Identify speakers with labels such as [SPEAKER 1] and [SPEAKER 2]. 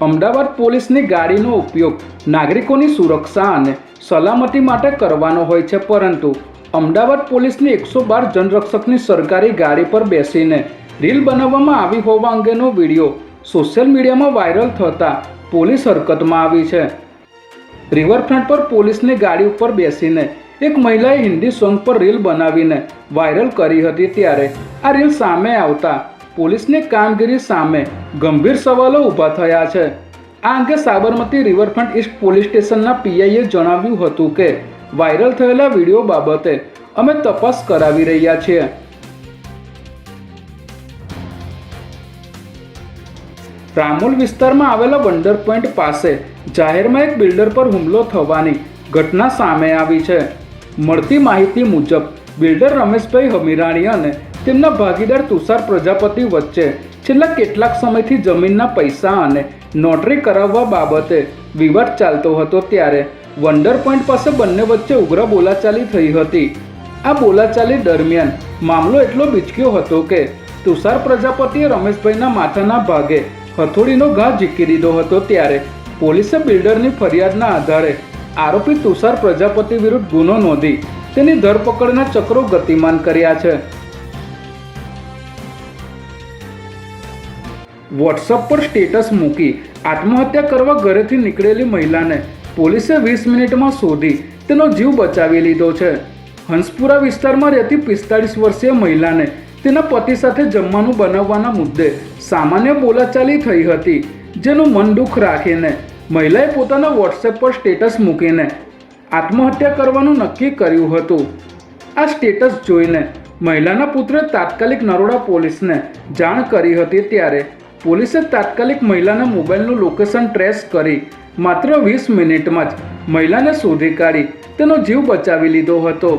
[SPEAKER 1] અમદાવાદ પોલીસની ગાડીનો ઉપયોગ નાગરિકોની સુરક્ષા અને સલામતી માટે કરવાનો હોય છે, પરંતુ અમદાવાદ પોલીસની 112 જનરક્ષકની સરકારી ગાડી પર બેસીને રીલ બનાવવામાં આવી હોવા અંગેનો વિડીયો સોશિયલ મીડિયામાં વાયરલ થતાં પોલીસ હરકતમાં આવી છે। રિવરફ્રન્ટ પર પોલીસની ગાડી ઉપર બેસીને એક મહિલાએ હિન્દી સોંગ પર રીલ બનાવીને વાયરલ કરી હતી, ત્યારે આ રીલ સામે આવતા પોલીસની કામગીરી સામે ગંભીર સવાલો ઊભા થયા છે। આ અંગે સાબરમતી રિવરફ્રન્ટ ઈસ્ટ પોલીસ સ્ટેશનના પીઆઈએ જણાવ્યું હતું કે વાયરલ થયેલા વિડીયો બાબતે અમે તપાસ કરાવી રહ્યા છીએ। રામોલ વિસ્તારમાં આવેલા વંડર પોઈન્ટ પાસે જાહેરમાં એક બિલ્ડર પર હુમલો થવાની ઘટના સામે આવી છે। મળતી માહિતી મુજબ બિલ્ડર રમેશભાઈ હમીરાણી અને તેમના ભાગીદાર તુષાર પ્રજાપતિ વચ્ચે છેલ્લા કેટલાક સમયથી જમીનના પૈસા અને નોટરી કરાવવા બાબતે વિવાદ ચાલતો હતો, ત્યારે વંડર પોઈન્ટ પાસે બંને વચ્ચે ઉગ્ર બોલાચાલી થઈ હતી। આ બોલાચાલી દરમિયાન મામલો એટલો બીચક્યો હતો કે તુષાર પ્રજાપતિએ રમેશભાઈના માથાના ભાગે હથોડીનો ઘા ઝીકી દીધો હતો, ત્યારે પોલીસે બિલ્ડરની ફરિયાદના આધારે આરોપી તુષાર પ્રજાપતિ વિરુદ્ધ ગુનો નોંધી તેની ધરપકડના ચક્રો ગતિમાન કર્યા છે। વોટ્સઅપ પર સ્ટેટસ મૂકી આત્મહત્યા કરવા ઘરેથી નીકળેલી મહિલાને પોલીસે 20 મિનિટમાં શોધી તેનો જીવ બચાવી લીધો છે। હંસપુરા વિસ્તારમાં રહેતી 45 વર્ષીય મહિલાને તેના પતિ સાથે જમવાનું બનાવવાના મુદ્દે સામાન્ય બોલાચાલી થઈ હતી, જેનું મન દુઃખ રાખીને મહિલાએ પોતાના વોટ્સએપ પર સ્ટેટસ મૂકીને આત્મહત્યા કરવાનું નક્કી કર્યું હતું। આ સ્ટેટસ જોઈને મહિલાના પુત્રે તાત્કાલિક નરોડા પોલીસને જાણ કરી હતી, ત્યારે પોલીસે તાત્કાલિક મહિલાના મોબાઈલનું લોકેશન ટ્રેસ કરી માત્ર 20 મિનિટમાં જ મહિલાને શોધી કાઢી તેનો જીવ બચાવી લીધો હતો।